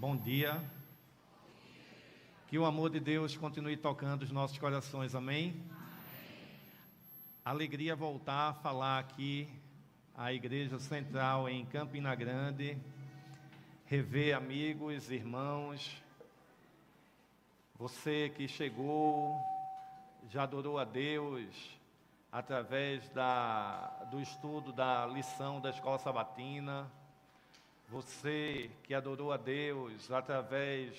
Bom dia. Que o amor de Deus continue tocando os nossos corações, amém? Alegria voltar a falar aqui à Igreja Central em Campina Grande, rever amigos, irmãos, você que chegou, já adorou a Deus através do estudo da lição da Escola Sabatina, você que adorou a Deus através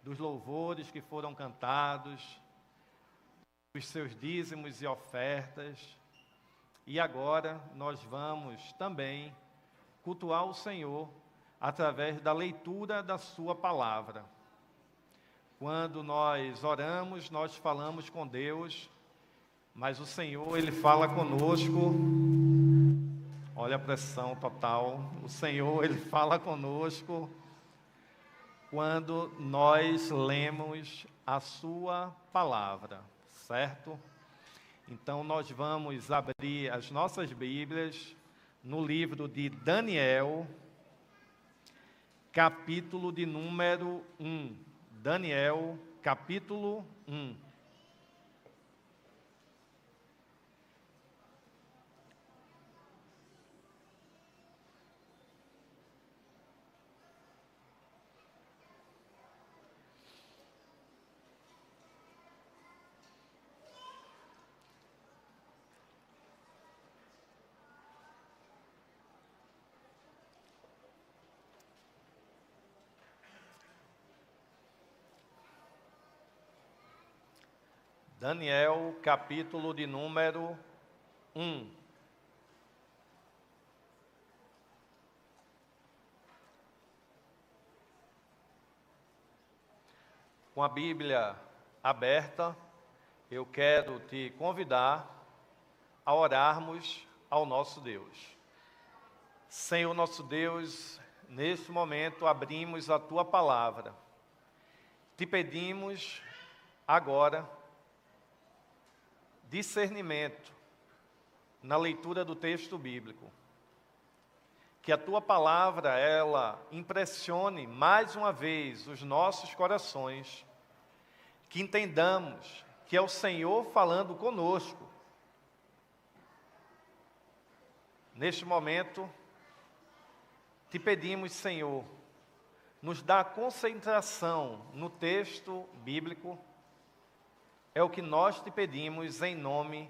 dos louvores que foram cantados, os seus dízimos e ofertas. E agora nós vamos também cultuar o Senhor através da leitura da sua palavra. Quando nós oramos, nós falamos com Deus, mas o Senhor, Ele fala conosco. Olha a pressão total. O Senhor, Ele fala conosco quando nós lemos a sua palavra, certo? Então, nós vamos abrir as nossas Bíblias no livro de Daniel, capítulo de número 1. Daniel, capítulo 1. Daniel, capítulo de número 1. Com a Bíblia aberta, eu quero te convidar a orarmos ao nosso Deus. Senhor nosso Deus, neste momento abrimos a Tua palavra. Te pedimos agora discernimento na leitura do texto bíblico. Que a Tua palavra, ela impressione mais uma vez os nossos corações, que entendamos que é o Senhor falando conosco. Neste momento, te pedimos, Senhor, nos dá concentração no texto bíblico. É o que nós te pedimos em nome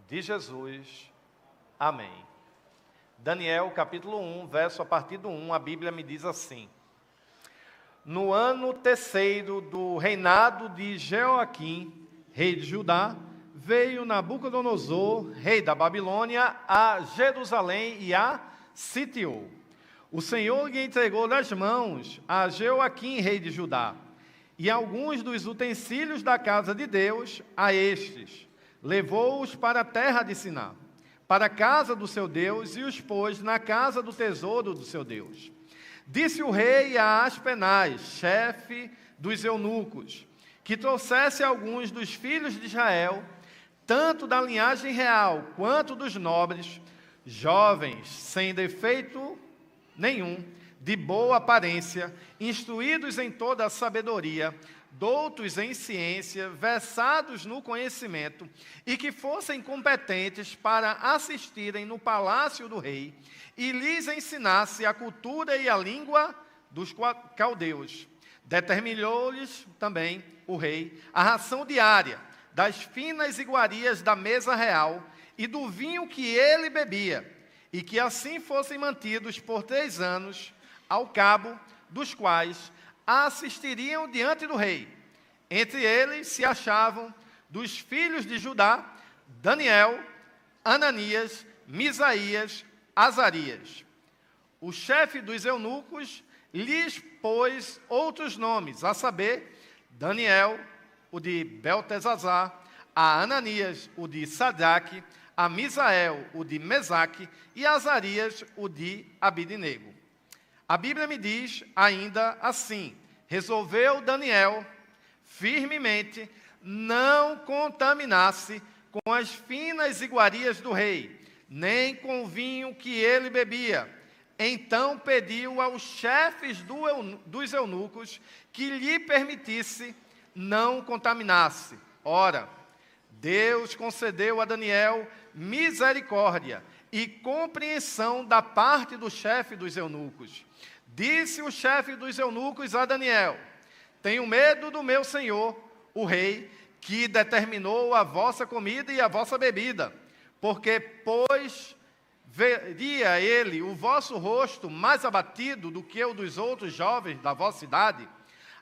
de Jesus. Amém. Daniel, capítulo 1, verso a partir do 1, a Bíblia me diz assim: No ano terceiro do reinado de Jeoaquim, rei de Judá, veio Nabucodonosor, rei da Babilônia, a Jerusalém e a sitiou. O Senhor lhe entregou nas mãos a Jeoaquim, rei de Judá, e alguns dos utensílios da casa de Deus a estes. Levou-os para a terra de Siná, para a casa do seu Deus, e os pôs na casa do tesouro do seu Deus. Disse o rei a Aspenaz, chefe dos eunucos, que trouxesse alguns dos filhos de Israel, tanto da linhagem real quanto dos nobres, jovens, sem defeito nenhum, de boa aparência, instruídos em toda a sabedoria, doutos em ciência, versados no conhecimento, e que fossem competentes para assistirem no palácio do rei, e lhes ensinasse a cultura e a língua dos caldeus. Determinou-lhes também o rei a ração diária das finas iguarias da mesa real e do vinho que ele bebia, e que assim fossem mantidos por 3 anos, ao cabo dos quais assistiriam diante do rei. Entre eles se achavam dos filhos de Judá, Daniel, Ananias, Misaías, Azarias. O chefe dos eunucos lhes pôs outros nomes, a saber, Daniel, o de Beltesazar, a Ananias, o de Sadraque, a Misael, o de Mesaque, e a Azarias, o de Abidnego. A Bíblia me diz ainda assim: resolveu Daniel firmemente não contaminasse com as finas iguarias do rei, nem com o vinho que ele bebia. Então pediu aos chefes dos eunucos que lhe permitisse não contaminasse. Ora, Deus concedeu a Daniel misericórdia e compreensão da parte do chefe dos eunucos. Disse o chefe dos eunucos a Daniel: tenho medo do meu senhor, o rei, que determinou a vossa comida e a vossa bebida, porque, pois, veria ele o vosso rosto mais abatido do que o dos outros jovens da vossa idade.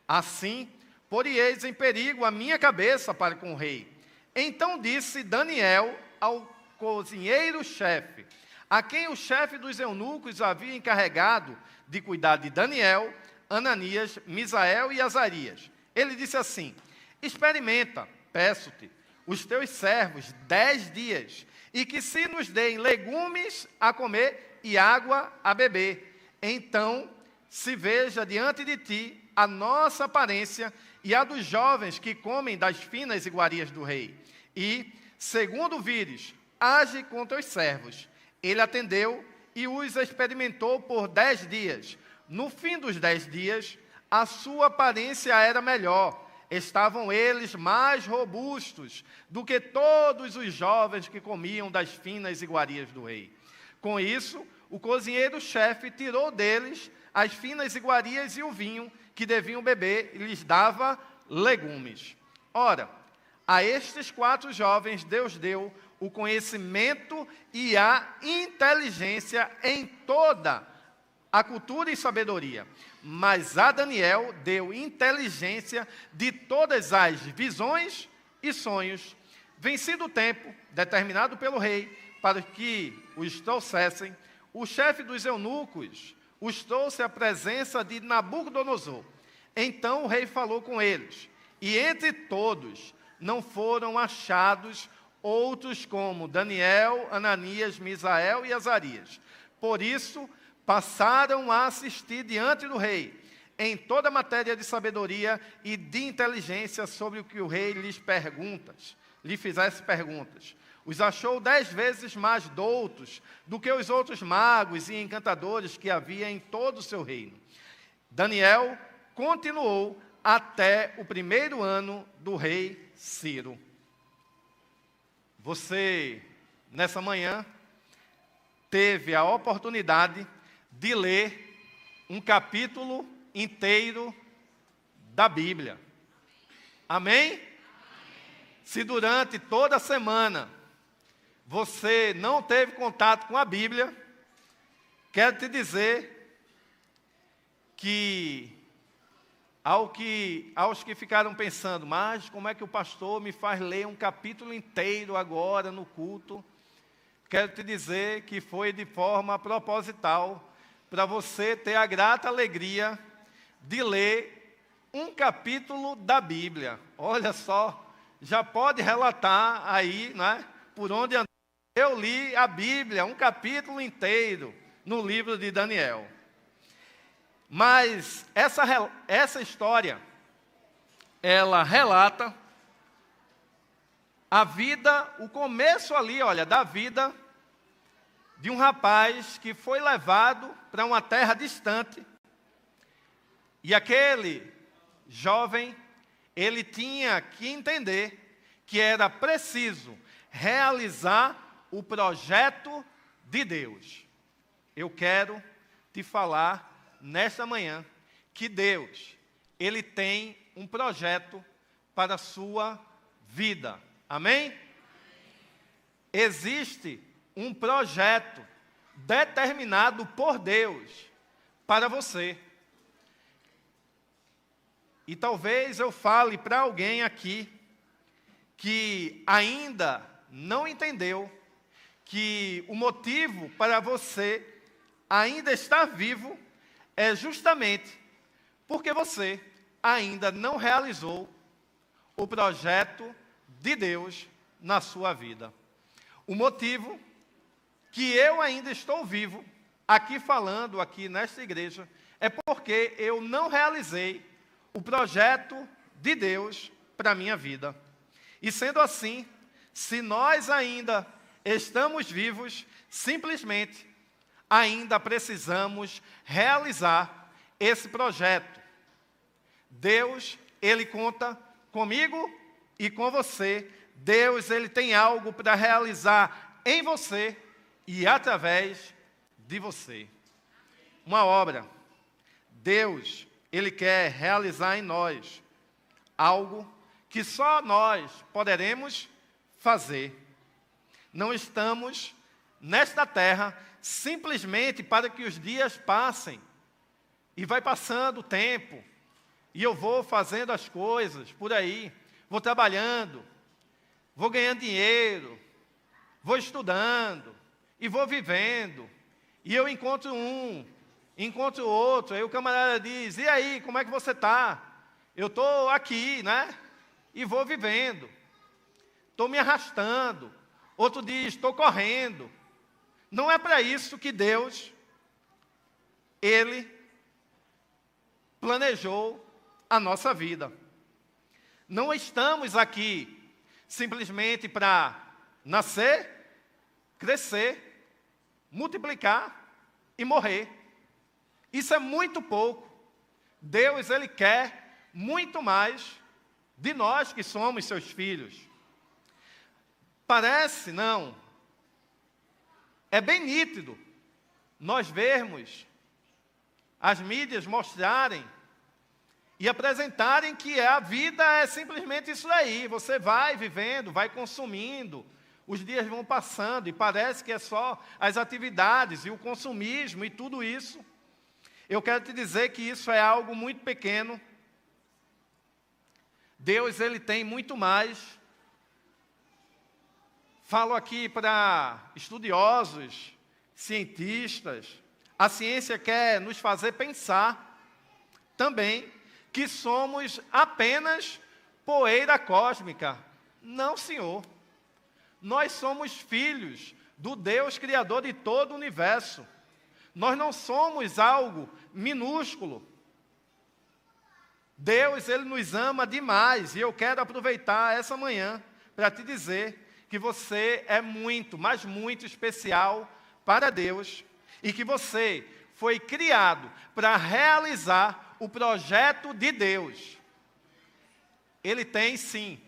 Assim, porieis em perigo a minha cabeça para com o rei. Então disse Daniel ao cozinheiro-chefe, a quem o chefe dos eunucos havia encarregado de cuidar de Daniel, Ananias, Misael e Azarias. Ele disse assim: experimenta, peço-te, os teus servos 10 dias, e que se nos deem legumes a comer e água a beber. Então se veja diante de ti a nossa aparência e a dos jovens que comem das finas iguarias do rei. E, segundo vires, age com teus servos. Ele atendeu e os experimentou por 10 dias. No fim dos 10 dias, a sua aparência era melhor. Estavam eles mais robustos do que todos os jovens que comiam das finas iguarias do rei. Com isso, o cozinheiro-chefe tirou deles as finas iguarias e o vinho que deviam beber e lhes dava legumes. Ora, a estes 4 jovens Deus deu o conhecimento e a inteligência em toda a cultura e sabedoria. Mas a Daniel deu inteligência de todas as visões e sonhos. Vencido o tempo, determinado pelo rei, para que os trouxessem, o chefe dos eunucos os trouxe à presença de Nabucodonosor. Então o rei falou com eles, e entre todos não foram achados outros como Daniel, Ananias, Misael e Azarias. Por isso, passaram a assistir diante do rei, em toda matéria de sabedoria e de inteligência sobre o que o rei lhe fizesse perguntas. Os achou 10 vezes mais doutos do que os outros magos e encantadores que havia em todo o seu reino. Daniel continuou até o 1º ano do rei Ciro. Você, nessa manhã, teve a oportunidade de ler um capítulo inteiro da Bíblia. Amém? Se durante toda a semana você não teve contato com a Bíblia, quero te dizer que aos que ficaram pensando, mas como é que o pastor me faz ler um capítulo inteiro agora no culto? Quero te dizer que foi de forma proposital, para você ter a grata alegria de ler um capítulo da Bíblia. Olha só, já pode relatar aí, né, por onde andou. Eu li a Bíblia, um capítulo inteiro, no livro de Daniel. Mas essa história, ela relata a vida, o começo ali, olha, da vida de um rapaz que foi levado para uma terra distante. E aquele jovem, ele tinha que entender que era preciso realizar o projeto de Deus. Eu quero te falar nesta manhã que Deus, Ele tem um projeto para a sua vida. Amém? Existe um projeto determinado por Deus para você. E talvez eu fale para alguém aqui que ainda não entendeu que o motivo para você ainda estar vivo é justamente porque você ainda não realizou o projeto de Deus na sua vida. O motivo que eu ainda estou vivo, aqui falando, aqui nesta igreja, é porque eu não realizei o projeto de Deus para a minha vida. E sendo assim, se nós ainda estamos vivos, simplesmente ainda precisamos realizar esse projeto. Deus, Ele conta comigo e com você. Deus, Ele tem algo para realizar em você e através de você. Uma obra. Deus, Ele quer realizar em nós algo que só nós poderemos fazer. Não estamos nesta terra simplesmente para que os dias passem. E vai passando o tempo. E eu vou fazendo as coisas por aí. Vou trabalhando. Vou ganhando dinheiro. Vou estudando. E vou vivendo. E eu encontro um. Encontro outro. Aí o camarada diz: e aí, como é que você está? Eu estou aqui, né? E vou vivendo. Estou me arrastando. Outro diz: estou correndo. Não é para isso que Deus, Ele planejou a nossa vida. Não estamos aqui simplesmente para nascer, crescer, multiplicar e morrer. Isso é muito pouco. Deus, Ele quer muito mais de nós que somos seus filhos. Parece, não. É bem nítido nós vermos as mídias mostrarem e apresentarem que a vida é simplesmente isso aí. Você vai vivendo, vai consumindo, os dias vão passando e parece que é só as atividades e o consumismo e tudo isso. Eu quero te dizer que isso é algo muito pequeno. Deus, Ele tem muito mais. Falo aqui para estudiosos, cientistas. A ciência quer nos fazer pensar também que somos apenas poeira cósmica. Não, senhor. Nós somos filhos do Deus Criador de todo o universo. Nós não somos algo minúsculo. Deus, Ele nos ama demais. E eu quero aproveitar essa manhã para te dizer que você é muito, mas muito especial para Deus e que você foi criado para realizar o projeto de Deus. Ele tem, sim,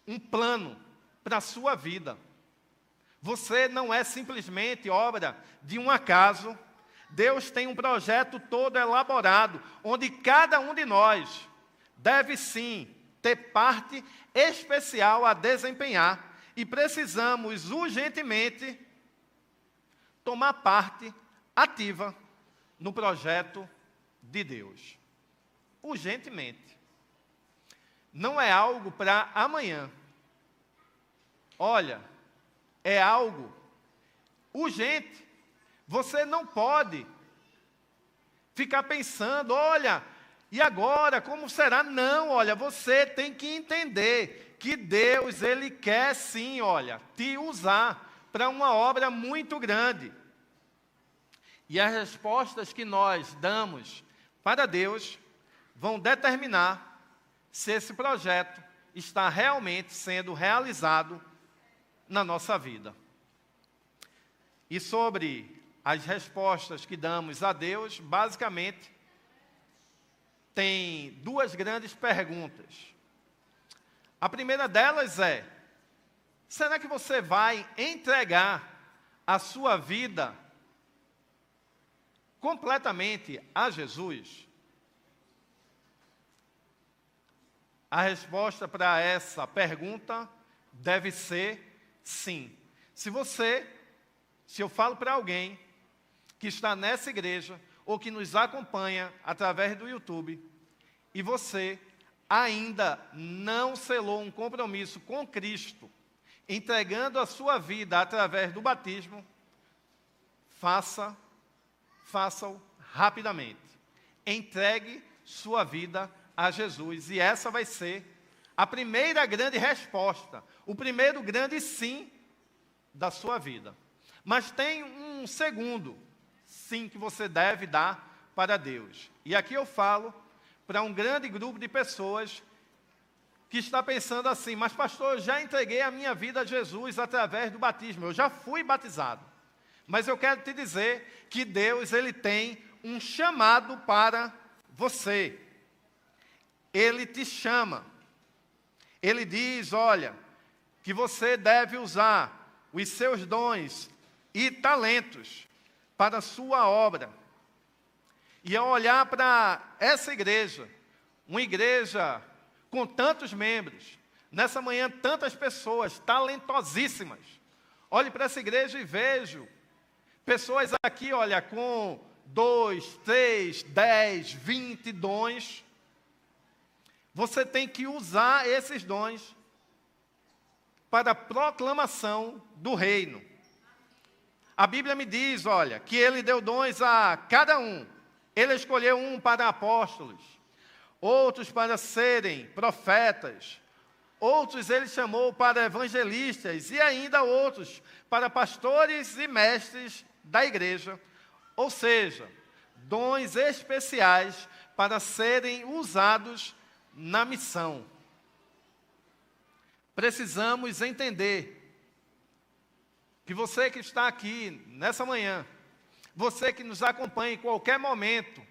um plano para a sua vida. Você não é simplesmente obra de um acaso. Deus tem um projeto todo elaborado, onde cada um de nós deve, sim, ter parte especial a desempenhar. E precisamos urgentemente tomar parte ativa no projeto de Deus. Urgentemente. Não é algo para amanhã. Olha, é algo urgente. Você não pode ficar pensando: olha, e agora, como será? Não, olha, você tem que entender que Deus, Ele quer sim, olha, te usar para uma obra muito grande. E as respostas que nós damos para Deus vão determinar se esse projeto está realmente sendo realizado na nossa vida. E sobre as respostas que damos a Deus, basicamente, tem duas grandes perguntas. A primeira delas é: será que você vai entregar a sua vida completamente a Jesus? A resposta para essa pergunta deve ser sim. Se eu falo para alguém que está nessa igreja ou que nos acompanha através do YouTube e você ainda não selou um compromisso com Cristo, entregando a sua vida através do batismo, faça-o rapidamente. Entregue sua vida a Jesus. E essa vai ser a primeira grande resposta, o primeiro grande sim da sua vida. Mas tem um segundo sim que você deve dar para Deus. E aqui eu falo para um grande grupo de pessoas que está pensando assim: mas pastor, eu já entreguei a minha vida a Jesus através do batismo, eu já fui batizado. Mas eu quero te dizer que Deus, Ele tem um chamado para você. Ele te chama. Ele diz, olha, que você deve usar os seus dons e talentos para a sua obra. E ao olhar para essa igreja, uma igreja com tantos membros, nessa manhã tantas pessoas talentosíssimas, olhe para essa igreja e vejo pessoas aqui, olha, com 2, 3, 10, 20 dons. Você tem que usar esses dons para a proclamação do reino. A Bíblia me diz, olha, que Ele deu dons a cada um. Ele escolheu um para apóstolos, outros para serem profetas, outros Ele chamou para evangelistas e ainda outros para pastores e mestres da igreja. Ou seja, dons especiais para serem usados na missão. Precisamos entender que você que está aqui nessa manhã, você que nos acompanha em qualquer momento,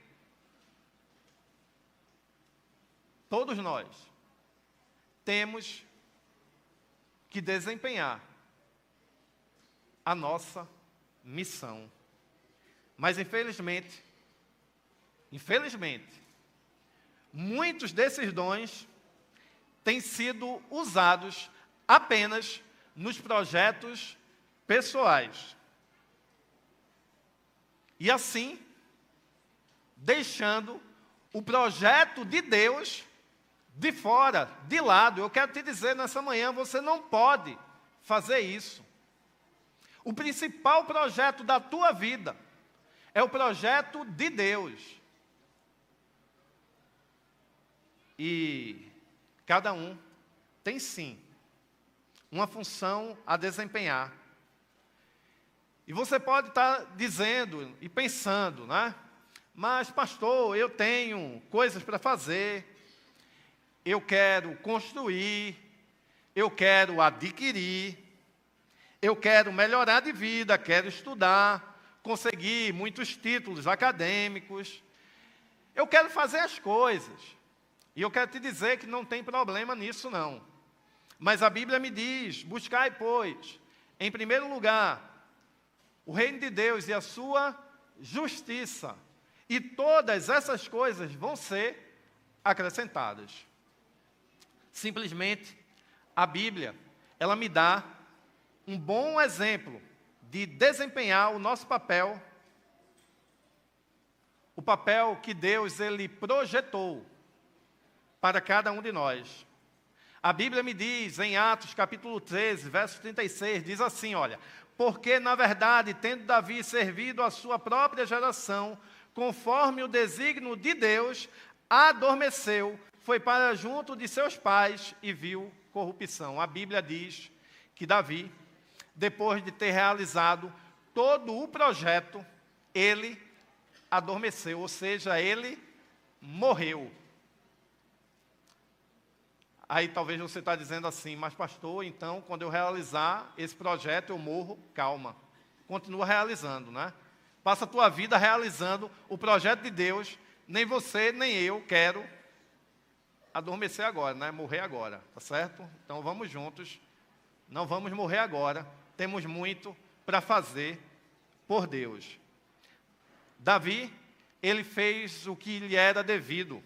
todos nós temos que desempenhar a nossa missão. Mas infelizmente, muitos desses dons têm sido usados apenas nos projetos pessoais. E assim, deixando o projeto de Deus de fora, de lado. Eu quero te dizer nessa manhã, você não pode fazer isso. O principal projeto da tua vida é o projeto de Deus. E cada um tem sim uma função a desempenhar. E você pode estar dizendo e pensando, né? Mas pastor, eu tenho coisas para fazer, eu quero construir, eu quero adquirir, eu quero melhorar de vida, quero estudar, conseguir muitos títulos acadêmicos, eu quero fazer as coisas. E eu quero te dizer que não tem problema nisso não. Mas a Bíblia me diz, buscai, pois, em primeiro lugar, o reino de Deus e a sua justiça, e todas essas coisas vão ser acrescentadas. Simplesmente, a Bíblia, ela me dá um bom exemplo de desempenhar o nosso papel, o papel que Deus, Ele projetou para cada um de nós. A Bíblia me diz, em Atos capítulo 13, verso 36, diz assim, olha, porque, na verdade, tendo Davi servido a sua própria geração, conforme o desígnio de Deus, adormeceu, foi para junto de seus pais e viu corrupção. A Bíblia diz que Davi, depois de ter realizado todo o projeto, ele adormeceu, ou seja, ele morreu. Aí talvez você está dizendo assim, mas pastor, então quando eu realizar esse projeto eu morro. Calma, continua realizando, né? Passa a tua vida realizando o projeto de Deus, nem você nem eu quero adormecer agora, né? Morrer agora, tá certo? Então vamos juntos, não vamos morrer agora, temos muito para fazer por Deus. Davi, ele fez o que lhe era devido.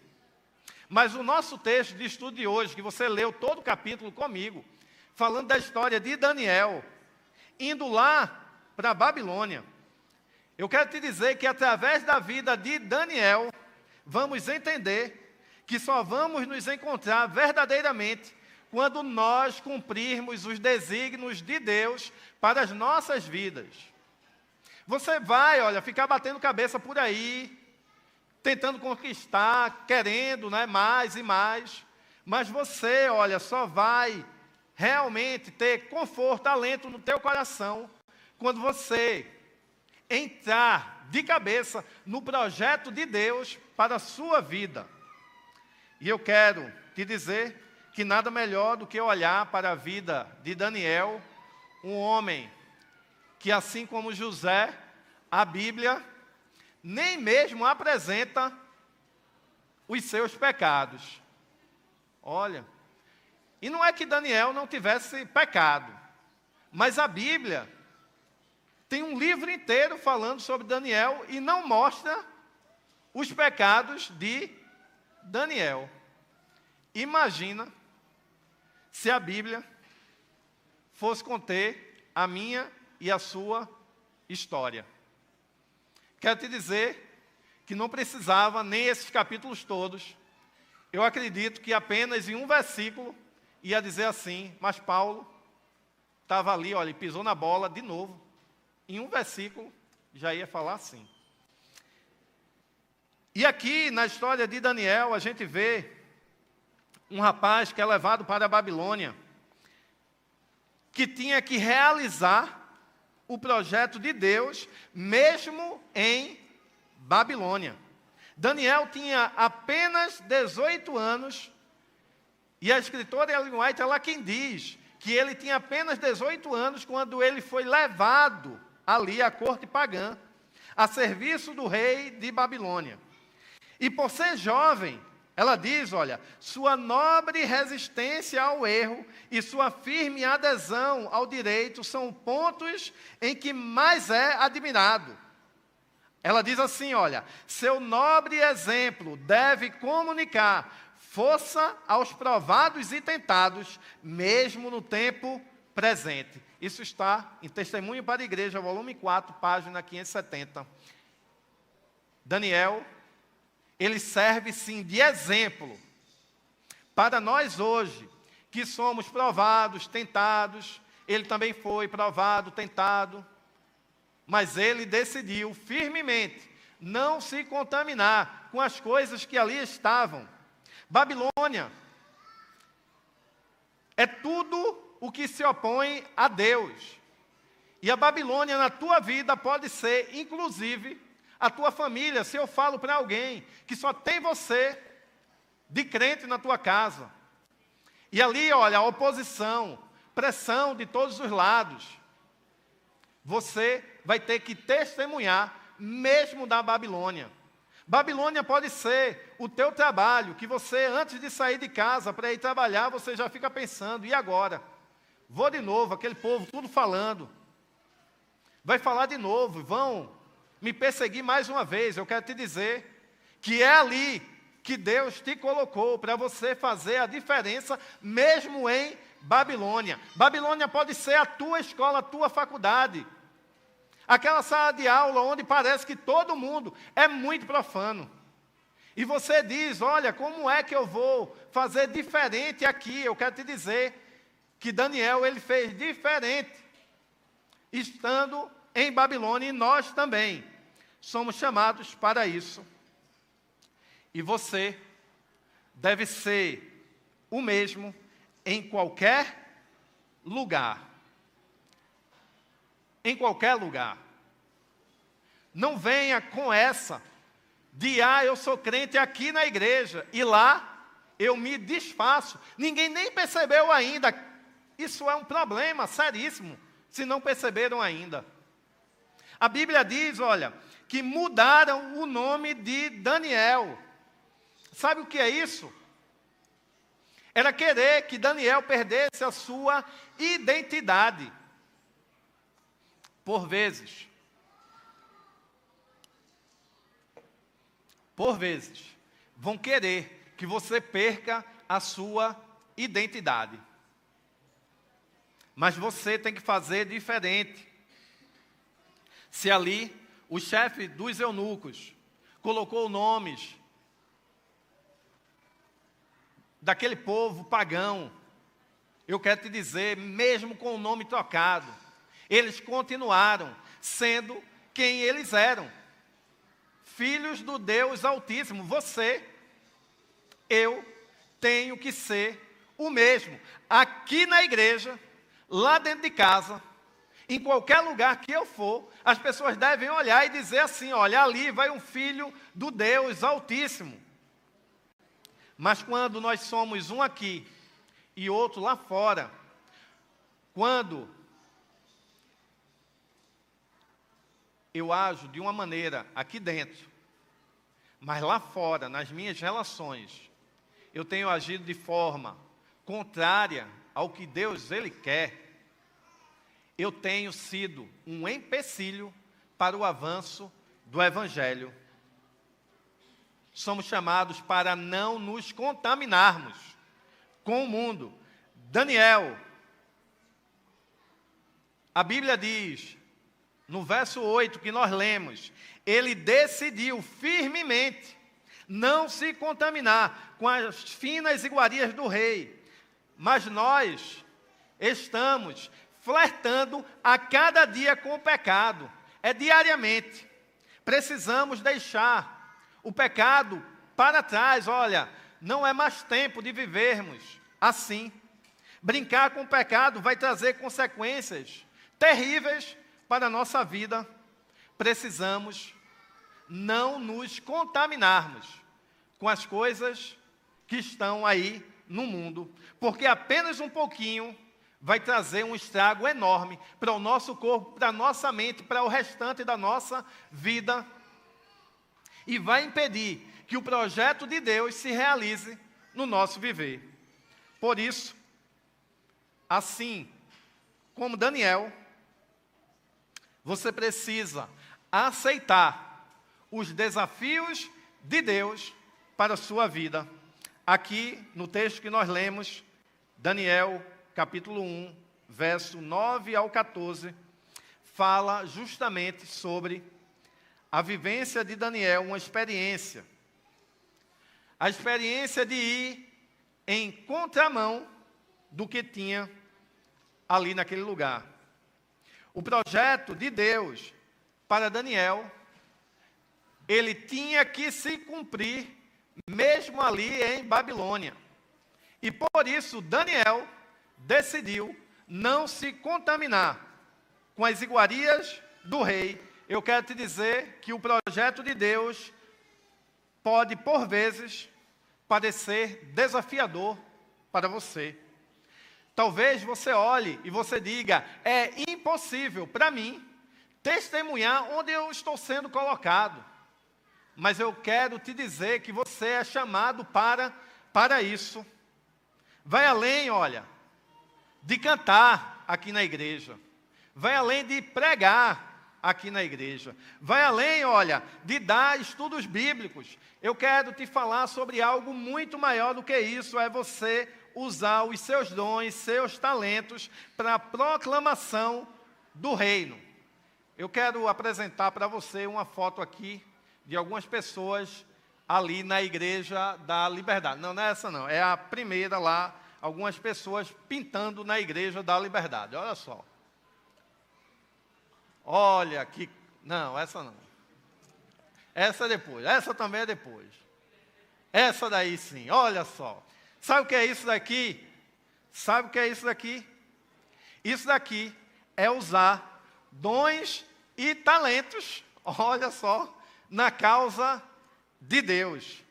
Mas o nosso texto de estudo de hoje, que você leu todo o capítulo comigo, falando da história de Daniel, indo lá para a Babilônia, eu quero te dizer que através da vida de Daniel, vamos entender que só vamos nos encontrar verdadeiramente quando nós cumprirmos os desígnios de Deus para as nossas vidas. Você vai, olha, ficar batendo cabeça por aí, tentando conquistar, querendo, né, mais e mais, mas você, olha, só vai realmente ter conforto, alento no teu coração, quando você entrar de cabeça no projeto de Deus para a sua vida. E eu quero te dizer que nada melhor do que olhar para a vida de Daniel, um homem que, assim como José, a Bíblia nem mesmo apresenta os seus pecados. Olha, e não é que Daniel não tivesse pecado, mas a Bíblia tem um livro inteiro falando sobre Daniel e não mostra os pecados de Daniel. Imagina se a Bíblia fosse conter a minha e a sua história. Quero te dizer que não precisava nem esses capítulos todos. Eu acredito que apenas em um versículo ia dizer assim, mas Paulo estava ali, olha, e pisou na bola de novo. Em um versículo já ia falar assim. E aqui na história de Daniel a gente vê um rapaz que é levado para a Babilônia, que tinha que realizar o projeto de Deus, mesmo em Babilônia. Daniel tinha apenas 18 anos, e a escritora Ellen White, ela quem diz que ele tinha apenas 18 anos quando ele foi levado ali à corte pagã, a serviço do rei de Babilônia. E por ser jovem, ela diz, olha, sua nobre resistência ao erro e sua firme adesão ao direito são pontos em que mais é admirado. Ela diz assim, olha, seu nobre exemplo deve comunicar força aos provados e tentados, mesmo no tempo presente. Isso está em Testemunho para a Igreja, volume 4, página 570. Daniel, ele serve sim de exemplo para nós hoje, que somos provados, tentados. Ele também foi provado, tentado, mas ele decidiu firmemente não se contaminar com as coisas que ali estavam. Babilônia é tudo o que se opõe a Deus. E a Babilônia na tua vida pode ser, inclusive, a tua família. Se eu falo para alguém que só tem você de crente na tua casa, e ali, olha, a oposição, pressão de todos os lados, você vai ter que testemunhar mesmo da Babilônia. Babilônia pode ser o teu trabalho, que você, antes de sair de casa para ir trabalhar, você já fica pensando, e agora? Vou de novo, aquele povo tudo falando. Vai falar de novo, vão me perseguir mais uma vez. Eu quero te dizer que é ali que Deus te colocou para você fazer a diferença, mesmo em Babilônia. Babilônia pode ser a tua escola, a tua faculdade. Aquela sala de aula onde parece que todo mundo é muito profano. E você diz, olha, como é que eu vou fazer diferente aqui? Eu quero te dizer que Daniel, ele fez diferente, estando em Babilônia, e nós também somos chamados para isso. E você deve ser o mesmo em qualquer lugar. Em qualquer lugar. Não venha com essa de, eu sou crente aqui na igreja, e lá eu me desfaço. Ninguém nem percebeu ainda. Isso é um problema seríssimo, se não perceberam ainda. A Bíblia diz, olha, que mudaram o nome de Daniel. Sabe o que é isso? Era querer que Daniel perdesse a sua identidade. Por vezes, vão querer que você perca a sua identidade. Mas você tem que fazer diferente. Se ali o chefe dos eunucos colocou nomes daquele povo pagão, eu quero te dizer, mesmo com o nome trocado, eles continuaram sendo quem eles eram. Filhos do Deus Altíssimo. Você, eu, tenho que ser o mesmo. Aqui na igreja, lá dentro de casa, em qualquer lugar que eu for, as pessoas devem olhar e dizer assim, olha, ali vai um filho do Deus Altíssimo. Mas quando nós somos um aqui e outro lá fora, quando eu ajo de uma maneira aqui dentro, mas lá fora, nas minhas relações, eu tenho agido de forma contrária ao que Deus Ele quer, eu tenho sido um empecilho para o avanço do Evangelho. Somos chamados para não nos contaminarmos com o mundo. Daniel, a Bíblia diz, no verso 8 que nós lemos, ele decidiu firmemente não se contaminar com as finas iguarias do rei. Mas nós estamos flertando a cada dia com o pecado. É diariamente. Precisamos deixar o pecado para trás. Olha, não é mais tempo de vivermos assim. Brincar com o pecado vai trazer consequências terríveis para a nossa vida. Precisamos não nos contaminarmos com as coisas que estão aí no mundo, porque apenas um pouquinho vai trazer um estrago enorme para o nosso corpo, para a nossa mente, para o restante da nossa vida, e vai impedir que o projeto de Deus se realize no nosso viver. Por isso, assim como Daniel, você precisa aceitar os desafios de Deus para a sua vida. Aqui, no texto que nós lemos, Daniel, capítulo 1, verso 9 ao 14, fala justamente sobre a vivência de Daniel, uma experiência. A experiência de ir em contramão do que tinha ali naquele lugar. O projeto de Deus para Daniel, ele tinha que se cumprir mesmo ali em Babilônia. E por isso Daniel decidiu não se contaminar com as iguarias do rei. Eu quero te dizer que o projeto de Deus pode, por vezes, parecer desafiador para você. Talvez você olhe e você diga, é impossível para mim testemunhar onde eu estou sendo colocado. Mas eu quero te dizer que você é chamado para isso. Vai além, olha, de cantar aqui na igreja. Vai além de pregar aqui na igreja. Vai além, olha, de dar estudos bíblicos. Eu quero te falar sobre algo muito maior do que isso. É você usar os seus dons, seus talentos para a proclamação do reino. Eu quero apresentar para você uma foto aqui de algumas pessoas ali na Igreja da Liberdade. Não, não é essa não, é a primeira lá, algumas pessoas pintando na Igreja da Liberdade. Olha só. Olha que... Não, essa não. Essa é depois, essa também é depois. Essa daí sim, olha só. Sabe o que é isso daqui? Sabe o que é isso daqui? Isso daqui é usar dons e talentos, olha só, na causa de Deus.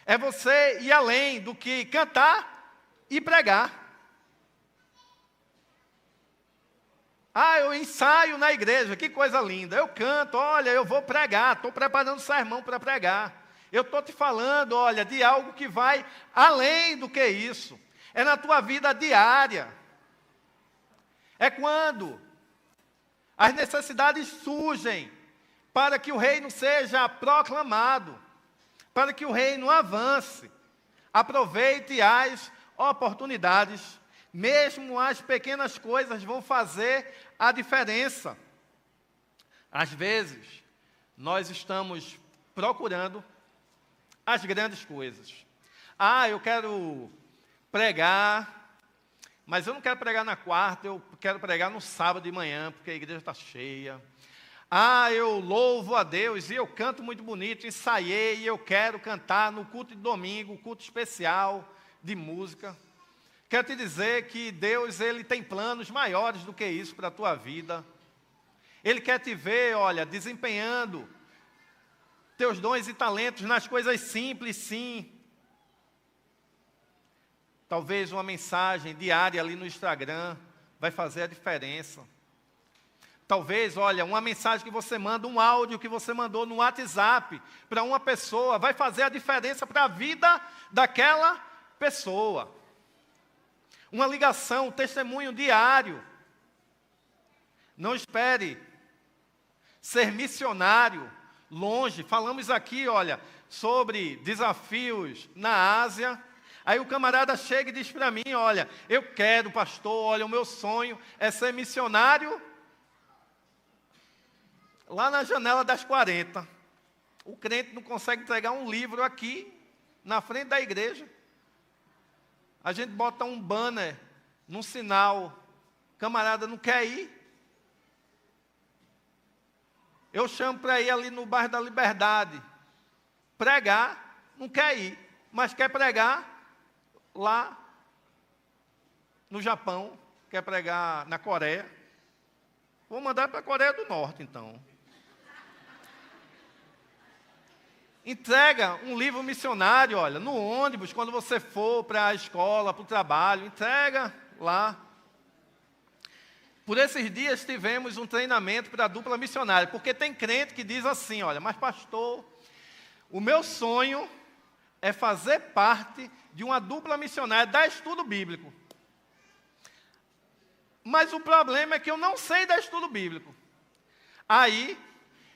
É você ir além do que cantar e pregar. Ah, eu ensaio na igreja, que coisa linda. Eu canto, olha, eu vou pregar, estou preparando sermão para pregar. Eu estou te falando, olha, de algo que vai além do que isso. É na tua vida diária. É quando as necessidades surgem para que o reino seja proclamado, para que o reino avance. Aproveite as oportunidades. Mesmo as pequenas coisas vão fazer a diferença. Às vezes, nós estamos procurando as grandes coisas. Ah, eu quero pregar, mas eu não quero pregar na quarta, eu quero pregar no sábado de manhã, porque a igreja está cheia. Ah, eu louvo a Deus e eu canto muito bonito, ensaiei e eu quero cantar no culto de domingo, culto especial de música. Quero te dizer que Deus, Ele tem planos maiores do que isso para a tua vida. Ele quer te ver, olha, desempenhando teus dons e talentos nas coisas simples, sim. Talvez uma mensagem diária ali no Instagram vai fazer a diferença. Talvez, olha, uma mensagem que você manda, um áudio que você mandou no WhatsApp para uma pessoa, vai fazer a diferença para a vida daquela pessoa. Uma ligação, um testemunho diário. Não espere ser missionário longe. Falamos aqui, olha, sobre desafios na Ásia. Aí o camarada chega e diz para mim, olha, eu quero, pastor, olha, o meu sonho é ser missionário lá na janela das 40. O crente não consegue entregar um livro aqui, na frente da igreja. A gente bota um banner, num sinal, camarada não quer ir. Eu chamo para ir ali no bairro da Liberdade, pregar, não quer ir, mas quer pregar lá no Japão, quer pregar na Coreia. Vou mandar para a Coreia do Norte, então. Entrega um livro missionário, olha, no ônibus, quando você for para a escola, para o trabalho, entrega lá. Por esses dias tivemos um treinamento para a dupla missionária, porque tem crente que diz assim, olha, mas pastor, o meu sonho é fazer parte de uma dupla missionária, dar estudo bíblico. Mas o problema é que eu não sei dar estudo bíblico. Aí,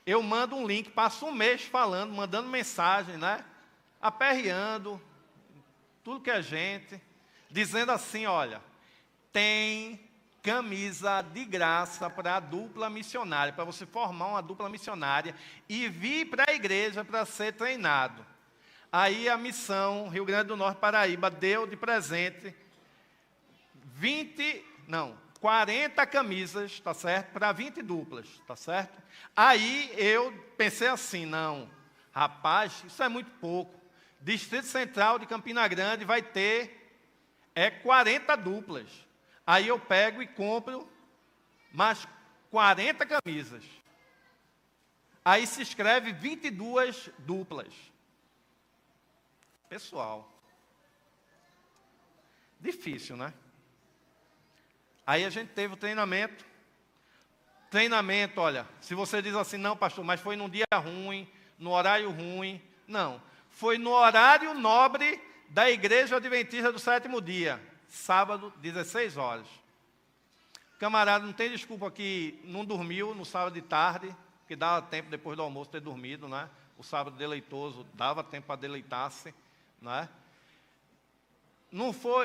eu mando um link, passo um mês falando, mandando mensagem, né? Aperreando, tudo que é gente, dizendo assim, olha, tem camisa de graça para a dupla missionária, para você formar uma dupla missionária e vir para a igreja para ser treinado. Aí a missão Rio Grande do Norte, Paraíba, deu de presente 40 camisas, tá certo? Para 20 duplas, tá certo? Aí eu pensei assim, não, rapaz, isso é muito pouco. Distrito Central de Campina Grande vai ter 40 duplas. Aí eu pego e compro mais 40 camisas. Aí se escreve 22 duplas. Pessoal, difícil, né? Aí a gente teve o treinamento. Treinamento, olha, se você diz assim, não, pastor, mas foi num dia ruim, no horário ruim. Não, foi no horário nobre da Igreja Adventista do Sétimo Dia, sábado, 16 horas. O camarada não tem desculpa que não dormiu no sábado de tarde, que dava tempo depois do almoço ter dormido, né? O sábado deleitoso dava tempo para deleitar-se, né?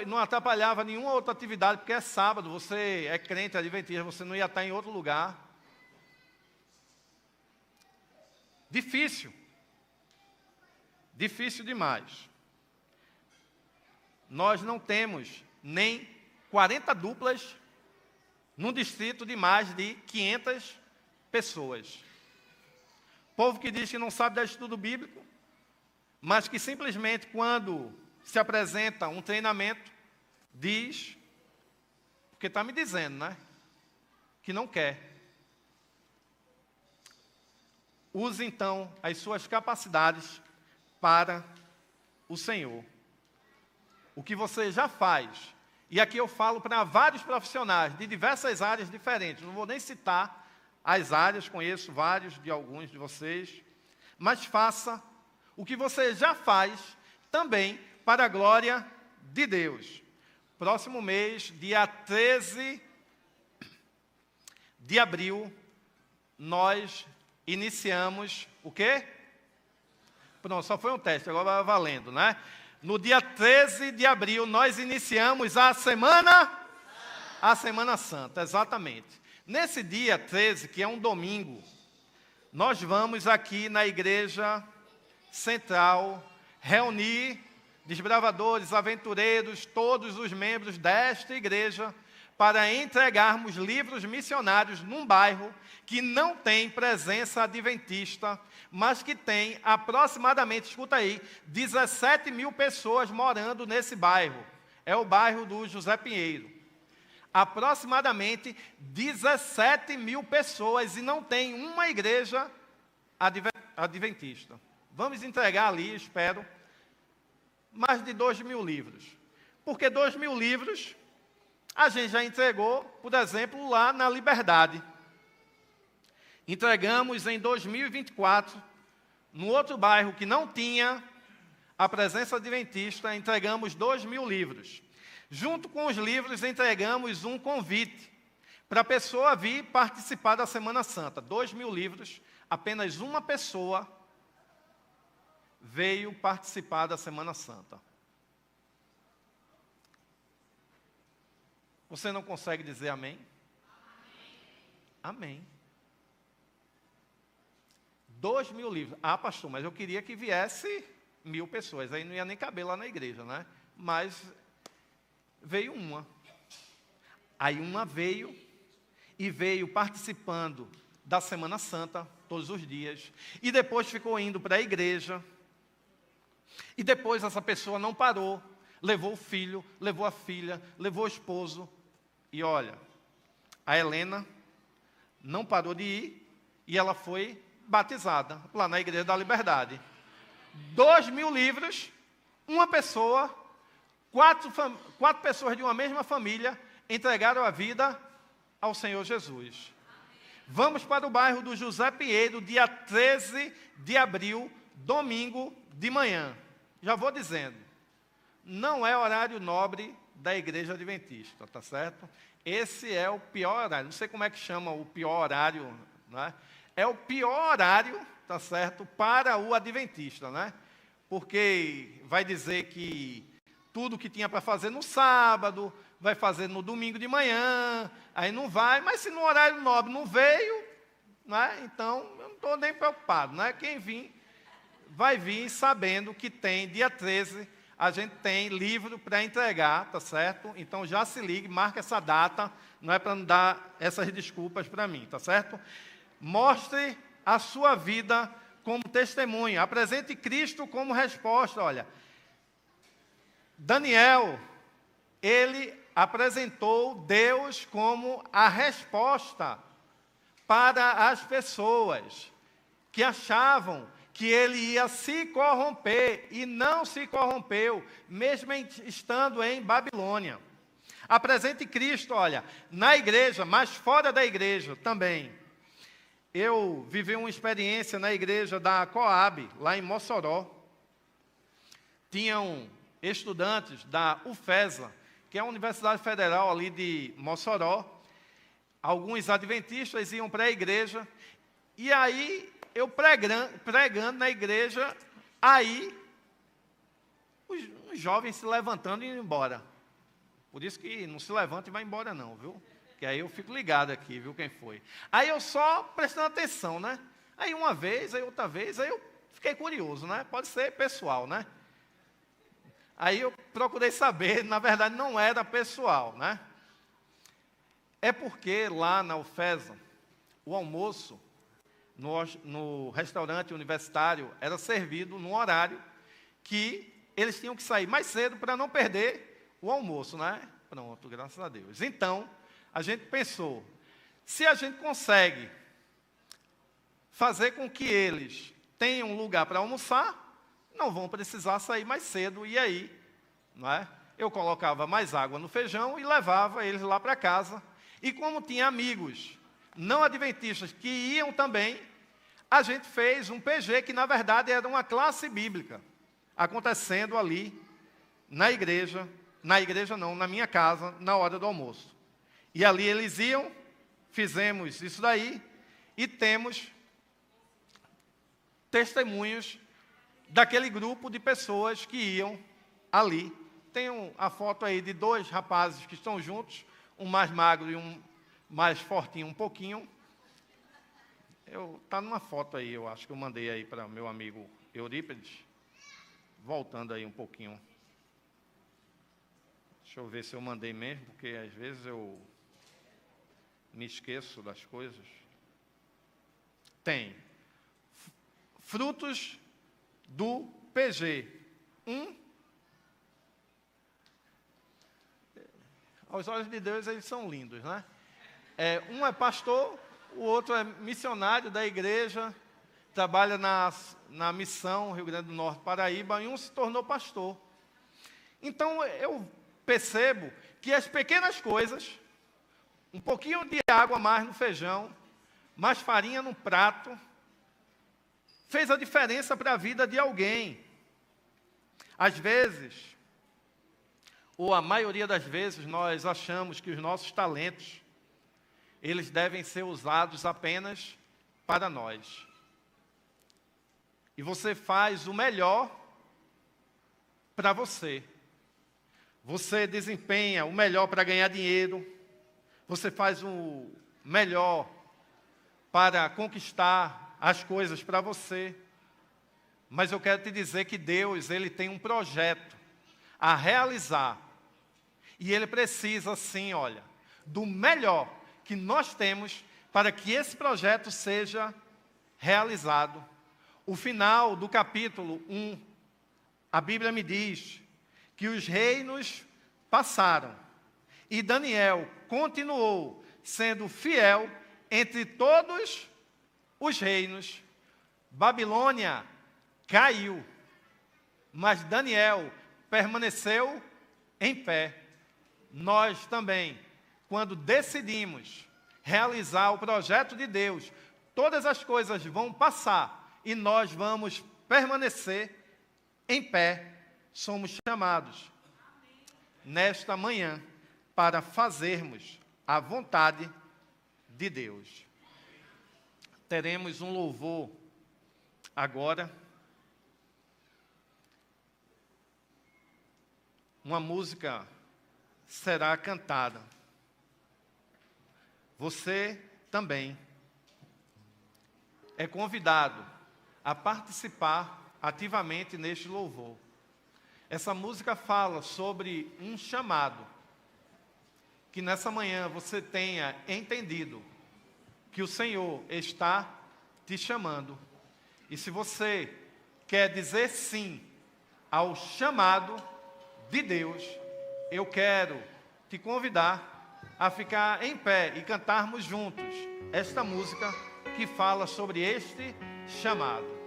Não atrapalhava nenhuma outra atividade, porque é sábado, você é crente, adventista, você não ia estar em outro lugar. Difícil. Difícil demais. Nós não temos nem 40 duplas num distrito de mais de 500 pessoas. Povo que diz que não sabe dar estudo bíblico, mas que simplesmente quando se apresenta um treinamento, diz, porque está me dizendo, né? Que não quer. Use então as suas capacidades para o Senhor. O que você já faz, e aqui eu falo para vários profissionais de diversas áreas diferentes, não vou nem citar as áreas, conheço vários de alguns de vocês, mas faça o que você já faz também para a glória de Deus. Próximo mês, dia 13 de abril, nós iniciamos o quê? Pronto, só foi um teste, agora vai valendo, né? No dia 13 de abril, nós iniciamos a Semana Santa, exatamente. Nesse dia 13, que é um domingo, nós vamos aqui na Igreja Central reunir desbravadores, aventureiros, todos os membros desta igreja, para entregarmos livros missionários num bairro que não tem presença adventista, mas que tem aproximadamente, escuta aí, 17 mil pessoas morando nesse bairro. É o bairro do José Pinheiro. Aproximadamente 17 mil pessoas e não tem uma igreja adventista. Vamos entregar ali, espero, mais de 2.000 livros. Porque 2.000 livros a gente já entregou, por exemplo, lá na Liberdade. Entregamos em 2024, no outro bairro que não tinha a presença adventista, entregamos 2.000 livros. Junto com os livros, entregamos um convite para a pessoa vir participar da Semana Santa. 2.000 livros, apenas uma pessoa veio participar da Semana Santa. Você não consegue dizer amém? Amém. 2.000 livros. Ah, pastor, mas eu queria que viesse 1.000 pessoas. Aí não ia nem caber lá na igreja, né? Mas veio uma. Aí uma veio e veio participando da Semana Santa todos os dias. E depois ficou indo para a igreja. E depois essa pessoa não parou. Levou o filho, levou a filha, levou o esposo. E olha, a Helena não parou de ir e ela foi batizada lá na Igreja da Liberdade. 2.000 livros, uma pessoa, quatro pessoas de uma mesma família entregaram a vida ao Senhor Jesus. Vamos para o bairro do José Pinheiro, dia 13 de abril, domingo de manhã. Já vou dizendo, não é horário nobre da Igreja Adventista, tá certo? Esse é o pior horário, não sei como é que chama o pior horário, né? É o pior horário, tá certo, para o adventista, né? Porque vai dizer que tudo que tinha para fazer no sábado, vai fazer no domingo de manhã, aí não vai, mas se no horário nobre não veio, né? Então eu não estou nem preocupado, né? Quem vir, vai vir sabendo que tem, dia 13, a gente tem livro para entregar, tá certo? Então já se ligue, marca essa data, não é para não dar essas desculpas para mim, tá certo? Mostre a sua vida como testemunha, apresente Cristo como resposta. Olha, Daniel, ele apresentou Deus como a resposta para as pessoas que achavam que ele ia se corromper, e não se corrompeu, mesmo estando em Babilônia. Apresente Cristo, olha, na igreja, mas fora da igreja também. Eu vivi uma experiência na igreja da Coab, lá em Mossoró. Tinham estudantes da UFESA, que é a Universidade Federal ali de Mossoró. Alguns adventistas iam para a igreja, e aí eu pregando na igreja, aí os jovens se levantando e indo embora. Por isso que não se levanta e vai embora não, viu? Que aí eu fico ligado aqui, viu, quem foi. Aí eu só prestando atenção, né? Aí uma vez, aí outra vez, aí eu fiquei curioso, né? Pode ser pessoal, né? Aí eu procurei saber, na verdade não era pessoal, né? É porque lá na UFESA, o almoço no restaurante universitário era servido num horário que eles tinham que sair mais cedo para não perder o almoço, né? Pronto, graças a Deus. Então, a gente pensou, se a gente consegue fazer com que eles tenham um lugar para almoçar, não vão precisar sair mais cedo, e aí, não é? Eu colocava mais água no feijão e levava eles lá para casa. E como tinha amigos não adventistas que iam também, a gente fez um PG, que na verdade era uma classe bíblica, acontecendo ali na igreja não, na minha casa, na hora do almoço. E ali eles iam, fizemos isso daí, e temos testemunhos daquele grupo de pessoas que iam ali. Tem a foto aí de 2 rapazes que estão juntos, um mais magro e um mais fortinho um pouquinho. Está numa foto aí, eu acho que eu mandei aí para meu amigo Eurípides. Voltando aí um pouquinho. Deixa eu ver se eu mandei mesmo, porque às vezes eu me esqueço das coisas. Tem. Frutos do PG. Aos olhos de Deus, eles são lindos, né? Um é pastor, o outro é missionário da igreja, trabalha na missão Rio Grande do Norte, Paraíba, e um se tornou pastor. Então, eu percebo que as pequenas coisas, um pouquinho de água a mais no feijão, mais farinha no prato fez a diferença para a vida de alguém. Às vezes, ou a maioria das vezes, nós achamos que os nossos talentos, eles devem ser usados apenas para nós. E você faz o melhor para você. Você desempenha o melhor para ganhar dinheiro. Você faz o melhor para conquistar as coisas para você. Mas eu quero te dizer que Deus, Ele tem um projeto a realizar. E Ele precisa, sim, olha, do melhor que nós temos para que esse projeto seja realizado. O final do capítulo 1, a Bíblia me diz que os reinos passaram e Daniel continuou sendo fiel entre todos os reinos. Babilônia caiu, mas Daniel permaneceu em pé. Nós também, quando decidimos realizar o projeto de Deus, todas as coisas vão passar e nós vamos permanecer em pé. Somos chamados nesta manhã para fazermos a vontade de Deus. Teremos um louvor agora. Uma música será cantada. Você também é convidado a participar ativamente neste louvor. Essa música fala sobre um chamado. Que nessa manhã você tenha entendido que o Senhor está te chamando. E se você quer dizer sim ao chamado de Deus, eu quero te convidar a ficar em pé e cantarmos juntos esta música que fala sobre este chamado.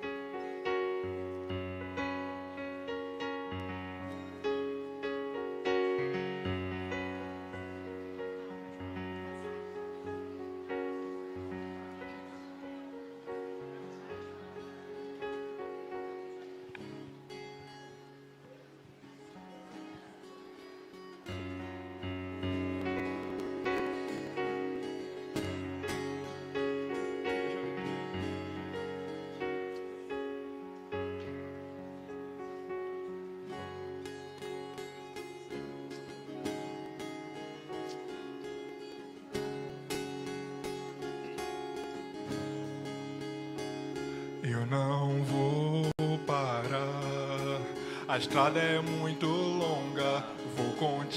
Eu não vou parar, a estrada é muito longa, vou continuar.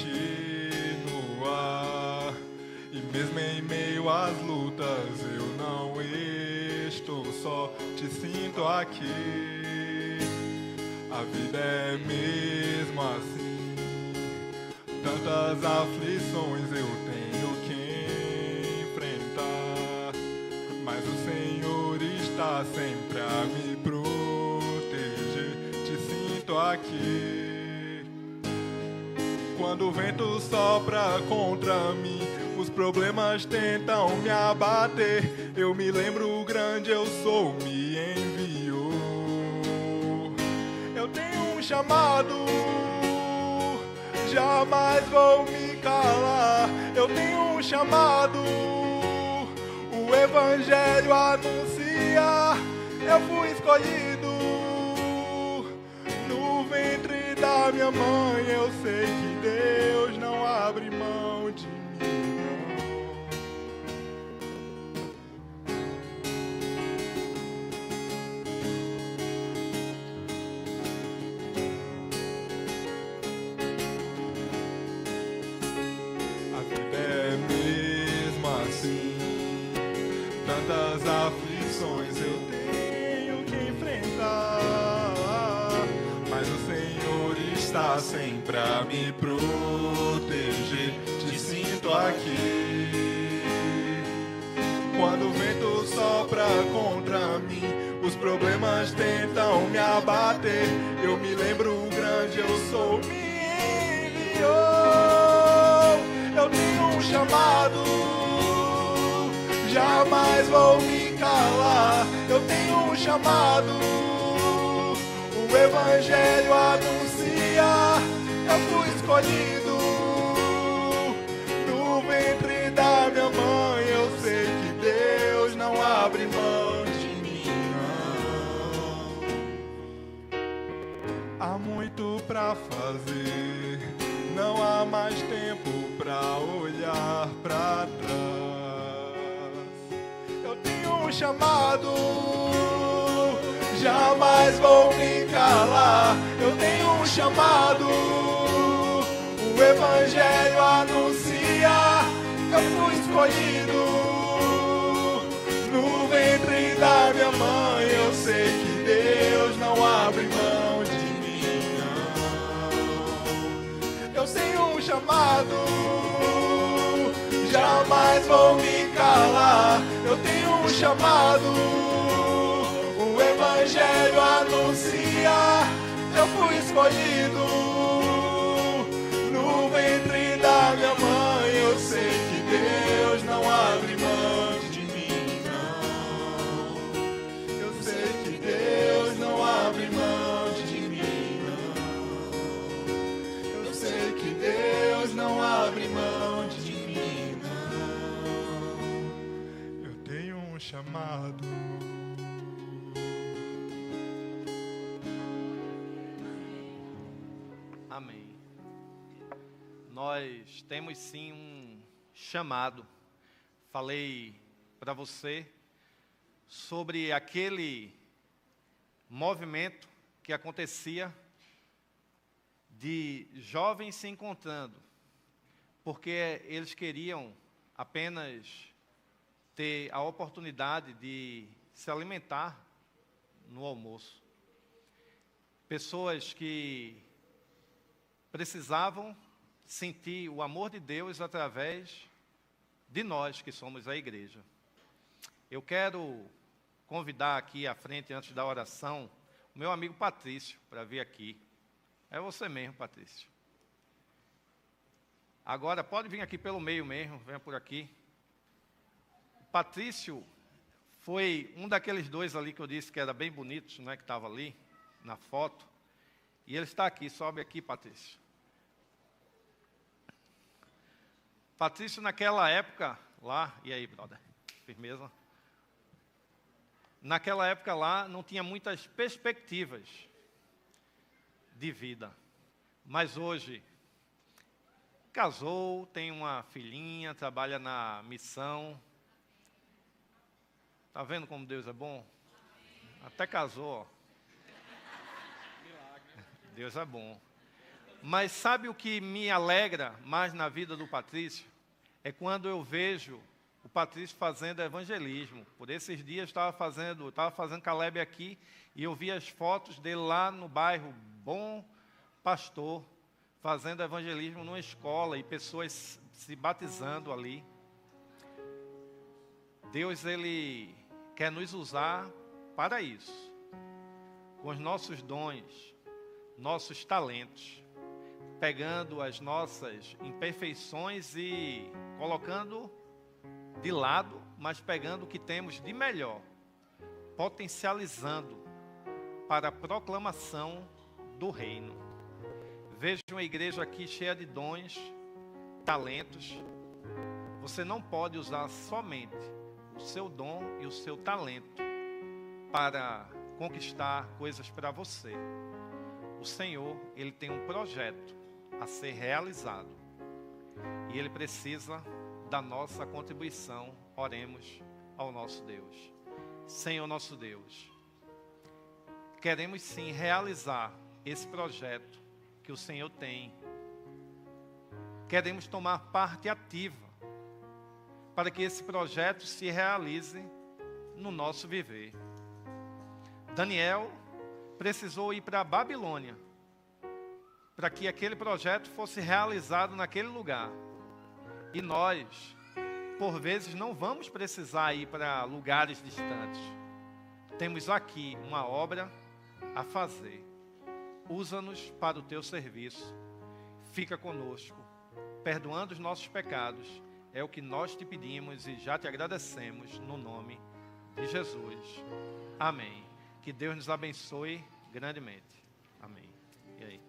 E mesmo em meio às lutas, eu não estou só, te sinto aqui. A vida é mesmo assim, tantas aflições eu tenho que enfrentar, mas o Senhor está sempre a me proteger, te sinto aqui. Quando o vento sopra contra mim, os problemas tentam me abater, eu me lembro o grande eu sou me enviou. Eu tenho um chamado, jamais vou me calar. Eu tenho um chamado, o Evangelho anuncia. Eu fui escolhido no ventre da minha mãe. Eu sei que Deus não abre mão de mim. A vida é mesmo assim, tantas aflições eu tenho que enfrentar, mas o Senhor está sempre a me proteger, te sinto aqui. Quando o vento sopra contra mim, os problemas tentam me abater, eu me lembro o grande eu sou me enviou. Eu tenho um chamado, jamais jamais vou me calar. Eu tenho um chamado, o Evangelho anuncia. Eu fui escolhido no ventre da minha mãe. Eu sei que Deus não abre mão de mim, não. Há muito pra fazer, não há mais tempo pra olhar pra trás. Eu tenho um chamado, jamais vou me calar. Eu tenho um chamado, o Evangelho anuncia. Eu fui escolhido no ventre da minha mãe. Eu sei que Deus não abre mão de mim, não. Eu tenho um chamado, jamais vou me calar. Eu tenho um chamado, o Evangelho anuncia. Eu fui escolhido no ventre da minha mãe. Eu sei que Deus não abre mão de mim, não. Eu sei que Deus não abre mão de mim, não. Eu sei que Deus não abre mão de mim, não. Eu tenho um chamado. Amém. Nós temos sim um chamado. Falei para você sobre aquele movimento que acontecia de jovens se encontrando, porque eles queriam apenas ter a oportunidade de se alimentar no almoço. Pessoas que precisavam sentir o amor de Deus através de nós que somos a igreja. Eu quero convidar aqui à frente, antes da oração, o meu amigo Patrício para vir aqui. É você mesmo, Patrício. Agora pode vir aqui pelo meio mesmo, venha por aqui. Patrício foi um daqueles dois ali que eu disse que era bem bonitos, né, que estava ali na foto. E ele está aqui, sobe aqui, Patrício. Patrício, naquela época lá, e aí, brother, firmeza? Naquela época lá, não tinha muitas perspectivas de vida. Mas hoje, casou, tem uma filhinha, trabalha na missão. Está vendo como Deus é bom? Até casou, ó. Deus é bom. Mas sabe o que me alegra mais na vida do Patrício? É quando eu vejo o Patrício fazendo evangelismo. Por esses dias estava fazendo Caleb aqui, e eu vi as fotos dele lá no bairro Bom Pastor, fazendo evangelismo numa escola e pessoas se batizando ali. Deus, Ele quer nos usar para isso, com os nossos dons, nossos talentos, pegando as nossas imperfeições e colocando de lado, mas pegando o que temos de melhor, potencializando para a proclamação do reino. Vejo uma igreja aqui cheia de dons, talentos. Você não pode usar somente o seu dom e o seu talento para conquistar coisas para você. O Senhor, Ele tem um projeto a ser realizado. E Ele precisa da nossa contribuição. Oremos ao nosso Deus. Senhor nosso Deus, queremos sim realizar esse projeto que o Senhor tem. Queremos tomar parte ativa para que esse projeto se realize no nosso viver. Daniel precisou ir para a Babilônia para que aquele projeto fosse realizado naquele lugar. E nós, por vezes, não vamos precisar ir para lugares distantes. Temos aqui uma obra a fazer. Usa-nos para o teu serviço. Fica conosco, perdoando os nossos pecados É o que nós te pedimos e já te agradecemos no nome de Jesus. Amém. Que Deus nos abençoe grandemente. Amém. E aí?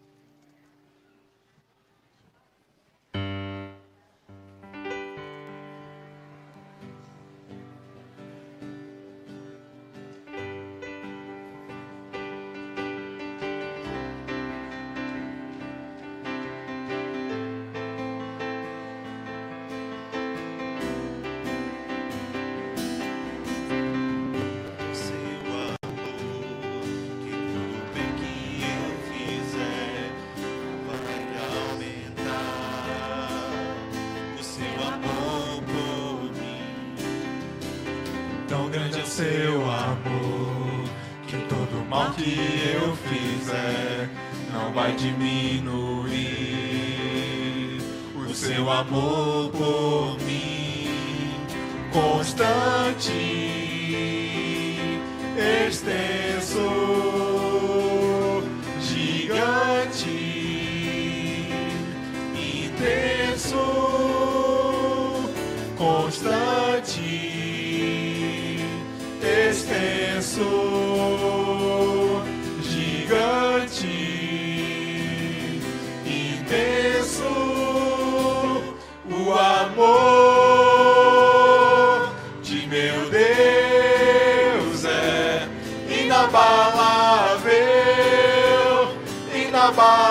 Seu amor, que todo mal que eu fizer não vai diminuir. O seu amor por mim, constante, extenso, gigante, intenso, constante, extenso, gigante, intenso, o amor de meu Deus é inabalável, inabalável.